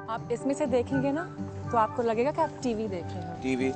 आप इसमें से देखेंगे ना तो आपको लगेगा कि आप टीवी देख रहे हो। टीवी?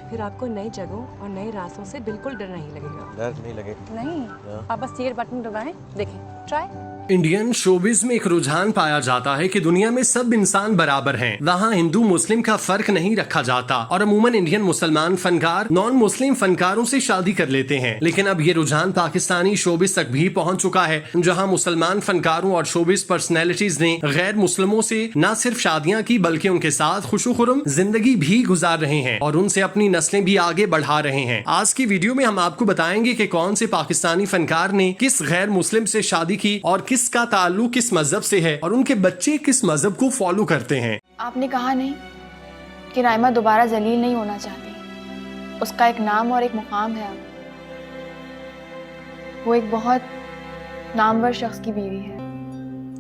फिर आपको नई जगहों और नए रास्तों से बिल्कुल डर नहीं लगेगा। डर नहीं लगेगा? नहीं, आप बस ये बटन दबाएं, देखें, ट्राई। इंडियन शोबिज में एक रुझान पाया जाता है कि दुनिया में सब इंसान बराबर हैं। वहाँ हिंदू मुस्लिम का फर्क नहीं रखा जाता और अमूमन इंडियन मुसलमान फनकार नॉन मुस्लिम फनकारों से शादी कर लेते हैं। लेकिन अब ये रुझान पाकिस्तानी शोबिज तक भी पहुँच चुका है, जहाँ मुसलमान फनकारों और शोबिज पर्सनैलिटीज ने गैर मुस्लिमों से न सिर्फ शादियाँ की बल्कि उनके साथ खुशुखुरम जिंदगी भी गुजार रहे हैं और उनसे अपनी नस्लें भी आगे बढ़ा रहे हैं। आज की वीडियो में हम आपको बताएंगे कि कौन से पाकिस्तानी फनकार ने किस गैर मुस्लिम से शादी की और किसका ताल्लुक किस मजहब से है और उनके बच्चे किस मजहब को फॉलो करते हैं। आपने कहा नहीं कि नाइमा दोबारा जलील नहीं होना चाहती। उसका एक नाम और एक मुकाम है। वो एक बहुत नामवर शख्स की बीवी है।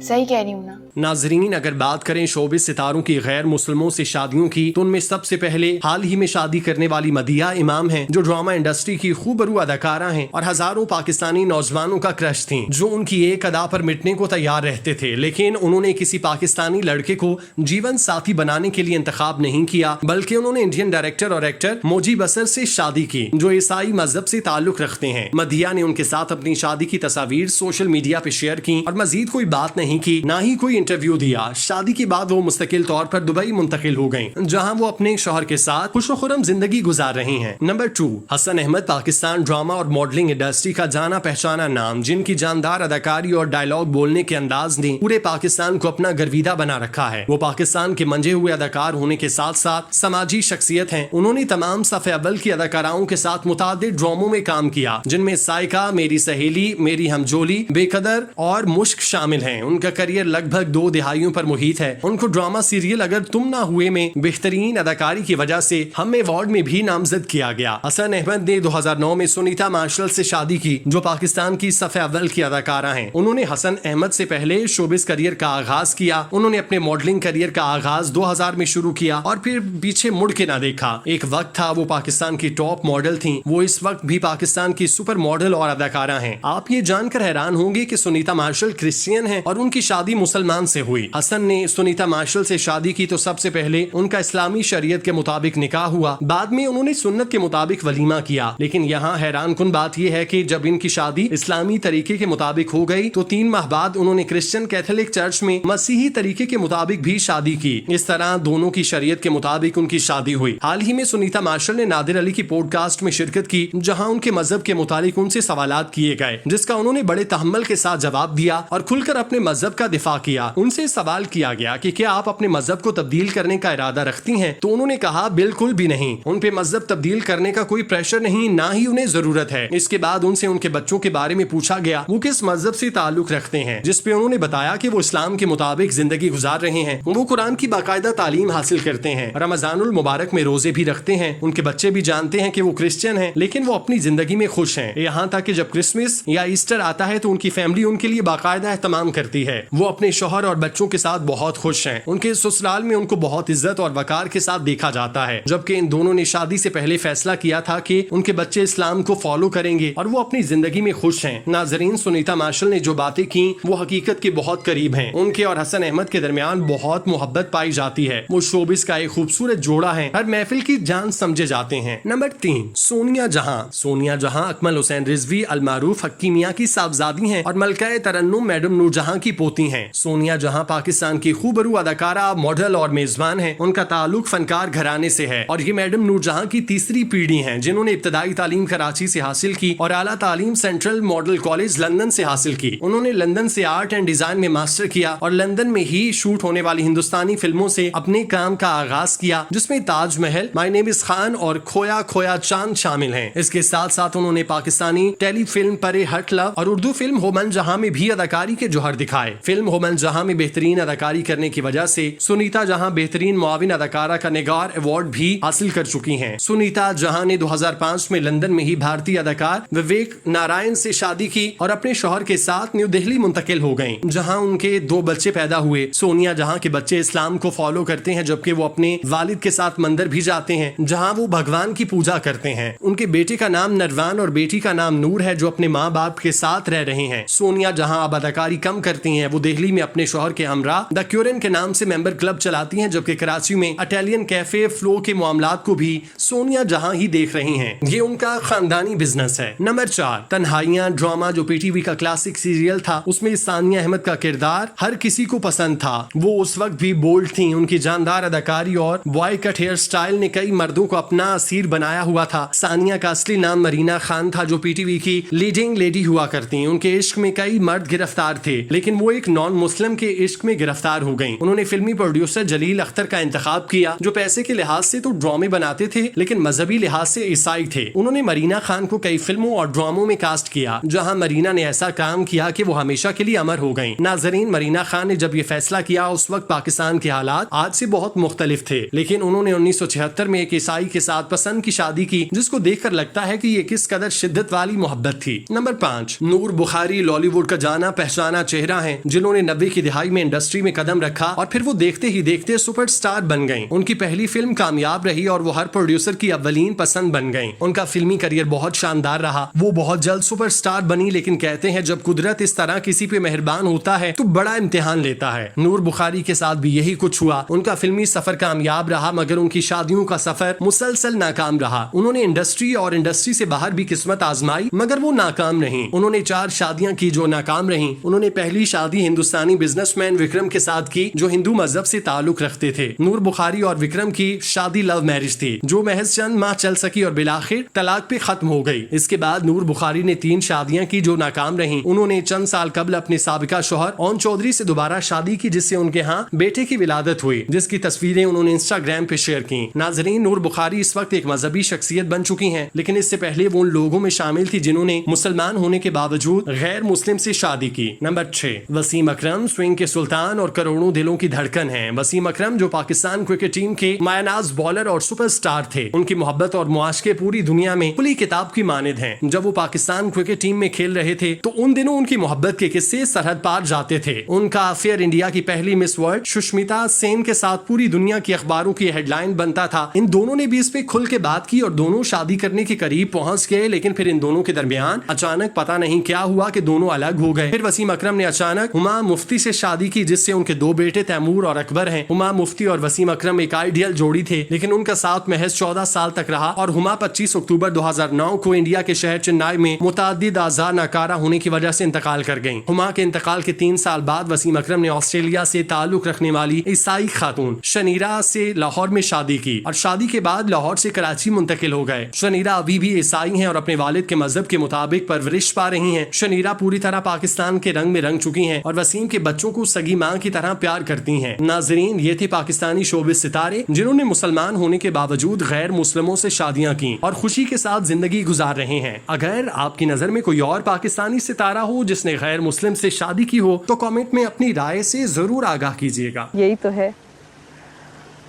सही कह रही हूँ ना? नाजरीन, अगर बात करें शोबिस सितारों की गैर मुस्लिमों से शादियों की तो उनमें सबसे पहले हाल ही में शादी करने वाली मदिया इमाम हैं, जो ड्रामा इंडस्ट्री की खूबरू अदाकारा हैं और हजारों पाकिस्तानी नौजवानों का क्रश थी, जो उनकी एक अदा पर मिटने को तैयार रहते थे। लेकिन उन्होंने किसी पाकिस्तानी लड़के को जीवन साथी बनाने के लिए इंतखाब नहीं किया, बल्कि उन्होंने इंडियन डायरेक्टर और एक्टर मोजी बसर से शादी की, जो ईसाई मजहब से ताल्लुक रखते हैं। मदिया ने उनके साथ अपनी शादी की तस्वीर सोशल मीडिया पे शेयर की और मजीद कोई बात नहीं की, ना ही कोई इंटरव्यू दिया। शादी के बाद वो मुस्तकिल तौर पर दुबई मुंतकिल हो गईं, जहां वो अपने शौहर के साथ खुशनुखुरम जिंदगी गुजार रही हैं। नंबर 2, हसन अहमद पाकिस्तान ड्रामा और मॉडलिंग इंडस्ट्री का जाना पहचाना नाम, जिनकी जानदार अदाकारी और डायलॉग बोलने के अंदाज ने पूरे पाकिस्तान को अपना गर्विदा बना रखा है। वो पाकिस्तान के मंजे हुए अदाकार होने के साथ साथ समाजी शख्सियत हैं। उन्होंने तमाम सफ़े अव्वल की अदाकाराओं के साथ मुतादिद ड्रामों में काम किया, जिनमें साइका, मेरी सहेली, मेरी हमजोली, बेकदर और मुश्क शामिल हैं। उनका करियर लगभग 2 दिहाइयों पर मुहित है। उनको ड्रामा सीरियल अगर तुम ना हुए में बेहतरीन अदाकारी की वजह से हम अवार्ड में भी नामजद किया गया। हसन अहमद ने 2009 में सुनीता मार्शल से शादी की, जो पाकिस्तान की सफ़े अव्वल की अदाकारा हैं। उन्होंने हसन अहमद से पहले शोबिस करियर का आगाज किया। उन्होंने अपने मॉडलिंग करियर का आगाज 2000 में शुरू किया और फिर पीछे मुड़ के ना देखा। एक वक्त था वो पाकिस्तान की टॉप मॉडल थी। वो इस वक्त भी पाकिस्तान की सुपर मॉडल और अदाकारा हैं। आप ये जानकर हैरान होंगे कि सुनीता मार्शल क्रिश्चियन है और उनकी शादी मुसलमान से हुई। हसन ने सुनीता मार्शल से शादी की तो सबसे पहले उनका इस्लामी शरीयत के मुताबिक निकाह हुआ, बाद में उन्होंने सुन्नत के मुताबिक वलीमा किया। लेकिन यहाँ हैरान कुन बात यह है कि जब इनकी शादी इस्लामी तरीके के मुताबिक हो गई तो 3 माह बाद उन्होंने क्रिश्चियन कैथोलिक चर्च में मसीही तरीके के मुताबिक भी शादी की। इस तरह दोनों की शरीयत के मुताबिक उनकी शादी हुई। हाल ही में सुनीता मार्शल ने नादिर अली की पॉडकास्ट में शिरकत की, जहाँ उनके मजहब के मुतालिक उनसे सवालात किए गए, जिसका उन्होंने बड़े तहम्मुल के साथ जवाब दिया और खुलकर अपने मजहब का दिफा किया। उनसे सवाल किया गया कि क्या आप अपने मजहब को तब्दील करने का इरादा रखती हैं, तो उन्होंने कहा बिल्कुल भी नहीं। उन पे मजहब तब्दील करने का कोई प्रेशर नहीं, ना ही उन्हें जरूरत है। इसके बाद उनसे उनके बच्चों के बारे में पूछा गया, वो किस मजहब से ताल्लुक रखते हैं, जिसपे उन्होंने बताया कि वो इस्लाम के मुताबिक जिंदगी गुजार रहे हैं। वो कुरान की बाकायदा तालीम हासिल करते हैं, रमजानुल मुबारक में रोजे भी रखते हैं। उनके बच्चे भी जानते हैं कि वो क्रिश्चियन हैं, लेकिन वो अपनी जिंदगी में खुश हैं। यहाँ तक कि जब क्रिसमस या ईस्टर आता है तो उनकी फैमिली उनके लिए बाकायदा एहतमाम करती है। वो अपने शौहर और बच्चों के साथ बहुत खुश हैं। उनके ससुराल में उनको बहुत इज्जत और वकार के साथ देखा जाता है, जबकि इन दोनों ने शादी से पहले फैसला किया था कि उनके बच्चे इस्लाम को फॉलो करेंगे और वो अपनी जिंदगी में खुश हैं। नाजरीन, सुनीता मार्शल ने जो बातें की वो हकीकत के बहुत करीब हैं। उनके और हसन अहमद के दरमियान बहुत मोहब्बत पाई जाती है। वो शोबिस का एक खूबसूरत जोड़ा है, हर महफिल की जान समझे जाते हैं। नंबर 3, सोनिया जहां। सोनिया जहां अकमल हुसैन रिजवी अलमारूफ हक्की मियां की साहबजादी हैं और मलका तरन्नुम मैडम नूरजहां की पोती हैं। सोनिया जहां पाकिस्तान की खूबरू अदाकारा, मॉडल और मेजबान है। उनका ताल्लुक फनकार घराने से है और ये मैडम नूरजहां की तीसरी पीढ़ी हैं, जिन्होंने इब्तदाई तालीम कराची से हासिल की और आला तालीम सेंट्रल मॉडल कॉलेज लंदन से हासिल की। उन्होंने लंदन से आर्ट एंड डिजाइन में मास्टर किया और लंदन में ही शूट होने वाली हिंदुस्तानी फिल्मों से अपने काम का आगाज किया, जिसमें Taj Mahal, my name is Khan और खोया खोया चांद शामिल हैं। इसके साथ साथ उन्होंने पाकिस्तानी टेली फिल्म परे हट लव और उर्दू फिल्म होमन जहां में भी अदाकारी के जौहर दिखाए। फिल्म होमन जहां में बेहतरीन अदाकारी करने की वजह से सुनीता जहां बेहतरीन मुआविन अदाकारा का निगार अवार्ड भी हासिल कर चुकी हैं। सुनीता जहां ने 2005 में लंदन में ही भारतीय अदाकार विवेक नारायण से शादी की और अपने शौहर के साथ न्यू दिल्ली मुंतकिल हो गयी, जहां उनके 2 बच्चे पैदा हुए। सोनिया जहां के बच्चे इस्लाम को फॉलो करते हैं, जबकि वो अपने वालिद के साथ मंदिर भी जाते हैं, जहां वो भगवान की पूजा करते हैं। उनके बेटे का नाम नरवान और बेटी का नाम नूर है, जो अपने माँ बाप के साथ रह रहे हैं। सोनिया जहां अब अदाकारी कम करती हैं, वो दिल्ली में अपने शौहर के हमरा द क्यूरन के नाम से मेंबर क्लब चलाती हैं, जबकि कराची में इटालियन कैफे फ्लो के मामलात को भी सोनिया जहां ही देख रही हैं। ये उनका खानदानी बिजनेस है। नंबर 4, तन्हाइयां ड्रामा जो पीटीवी का क्लासिक सीरियल था, उसमें सानिया अहमद का किरदार हर किसी को पसंद था। वो उस वक्त भी बोल्ड थी। उनकी जानदार अदाकारी और बॉय कट हेयर स्टाइल ने कई मर्दों को अपना असीर बनाया हुआ था। सानिया का असली नाम मरीना खान था, जो पीटीवी की लीडिंग लेडी हुआ करती। उनके इश्क में कई मर्द गिरफ्तार थे, लेकिन वो एक नॉन मुस्लिम के इश्क में गिरफ्तार हो गयी। उन्होंने फिल्मी प्रोड्यूसर जलील अख्तर का इंतखाब किया, जो पैसे के लिहाज से तो ड्रामे बनाते थे, लेकिन मजहबी लिहाज से ईसाई थे। उन्होंने मरीना खान को कई फिल्मों और ड्रामों में कास्ट किया, जहां मरीना ने ऐसा काम किया कि वो हमेशा के लिए अमर हो गईं। नाजरीन, मरीना खान ने जब ये फैसला किया, उस वक्त पाकिस्तान के हालात आज से बहुत मुख्तलिफ थे, लेकिन उन्होंने 1976 में एक ईसाई के साथ पसंद की शादी की, जिसको देखकर लगता है कि ये किस कदर शिद्दत वाली मोहब्बत थी। नंबर 5, नूर बुखारी लॉलीवुड का जाना पहचाना चेहरा है, जिन्होंने 90 की दिहाई में इंडस्ट्री में कदम रखा और फिर वो देखते ही देखते सुपरस्टार बन गईं। उनकी पहली फिल्म कामयाब रही और वो हर प्रोड्यूसर की अव्वलीन पसंद बन गईं। उनका फिल्मी करियर बहुत शानदार रहा। वो बहुत जल्द सुपरस्टार बनी, लेकिन कहते हैं जब कुदरत इस तरह किसी पे मेहरबान होता है तो बड़ा इम्तिहान लेता है। नूर बुखारी के साथ भी यही कुछ हुआ। उनका फिल्मी सफर कामयाब रहा, मगर उनकी शादियों का सफर मुसलसल नाकाम रहा। उन्होंने इंडस्ट्री और इंडस्ट्री से बाहर भी किस्मत आजमाई, मगर वो नाकाम नहीं। उन्होंने 4 शादियां की जो नाकाम रहीं। उन्होंने पहली शादी हिंदुस्तानी बिजनेसमैन विक्रम के साथ की, जो हिंदू मजहब से ताल्लुक रखते थे। नूर बुखारी और विक्रम की शादी लव मैरिज थी, जो महज चंद माह चल सकी और बिलाखिर तलाक पे खत्म हो गई। इसके बाद नूर बुखारी ने 3 शादियां की जो नाकाम रहीं। उन्होंने चंद साल कबल अपने साबिका शौहर ओन चौधरी से दोबारा शादी की, जिससे उनके यहाँ बेटे की विलादत हुई, जिसकी तस्वीरें उन्होंने इंस्टाग्राम पे शेयर की। नाजरीन, नूर बुखारी इस वक्त एक मजहबी शख्सियत बन चुकी हैं, लेकिन इससे पहले वो उन लोगों में शामिल थी जिन्होंने मुसलमान होने के बावजूद गैर मुस्लिम से शादी की। नंबर 6, वसीम अकरम स्विंग के सुल्तान और करोड़ों दिलों की धड़कन है। वसीम अकरम जो पाकिस्तान क्रिकेट टीम के मायनाज बॉलर और सुपरस्टार थे। उनकी मोहब्बत और मुआशके पूरी दुनिया में खुली किताब की मानिद हैं। जब वो पाकिस्तान क्रिकेट टीम में खेल रहे थे तो उन दिनों उनकी मोहब्बत के किस्से सरहद पार जाते थे। उनका अफेयर इंडिया की पहली मिस वर्ल्ड सुष्मिता सेन के साथ पूरी दुनिया की अखबारों की हेडलाइन बनता था। इन दोनों ने भी इस पे खुल के बात की और दोनों शादी करने के करीब पहुंच गए, लेकिन फिर इन दोनों के दरमियान अचानक पता नहीं क्या हुआ कि दोनों अलग हो गए। फिर वसीम अकरम ने अचानक हुमा मुफ्ती से शादी की, जिससे उनके 2 बेटे तैमूर और अकबर हैं। हुमा मुफ्ती और वसीम अकरम एक आइडियल जोड़ी थे, लेकिन उनका साथ महज 14 साल तक रहा और हुमा 25 अक्टूबर 2009 को इंडिया के शहर चेन्नई में मुताद्दिद आज़ार नाकारा होने की वजह से इंतकाल कर गईं। हुमा के इंतकाल के 3 साल बाद वसीम अकरम ने ऑस्ट्रेलिया से ताल्लुक रखने वाली ईसाई खातून शनीरा से लाहौर में शादी की और शादी के बाद लाहौर से कराची मुंतकिल हो गए। शनीरा अभी भी ईसाई हैं और अपने वालिद के मजहब के मुताबिक परवरिश पा रही हैं। शनीरा पूरी तरह पाकिस्तान के रंग में रंग चुकी हैं और वसीम के बच्चों को सगी मां की तरह प्यार करती हैं। नाजरीन, ये थे पाकिस्तानी शोबिज़ सितारे जिन्होंने मुसलमान होने के बावजूद गैर मुस्लिमों से शादियां की और खुशी के साथ जिंदगी गुजार रहे हैं। अगर आपकी नजर में कोई और पाकिस्तानी सितारा हो जिसने गैर मुस्लिम से शादी की हो तो कमेंट में अपनी राय से जरूर आगाह कीजिएगा। यही तो है,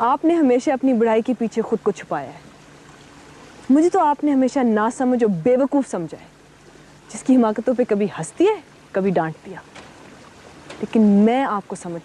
आपने हमेशा अपनी बुराई के पीछे खुद को छुपाया है। मुझे तो आपने हमेशा नासमझ और बेवकूफ़ समझा है, जिसकी हिमाकतों पे कभी हंसती है कभी डांटती है, लेकिन मैं आपको समझ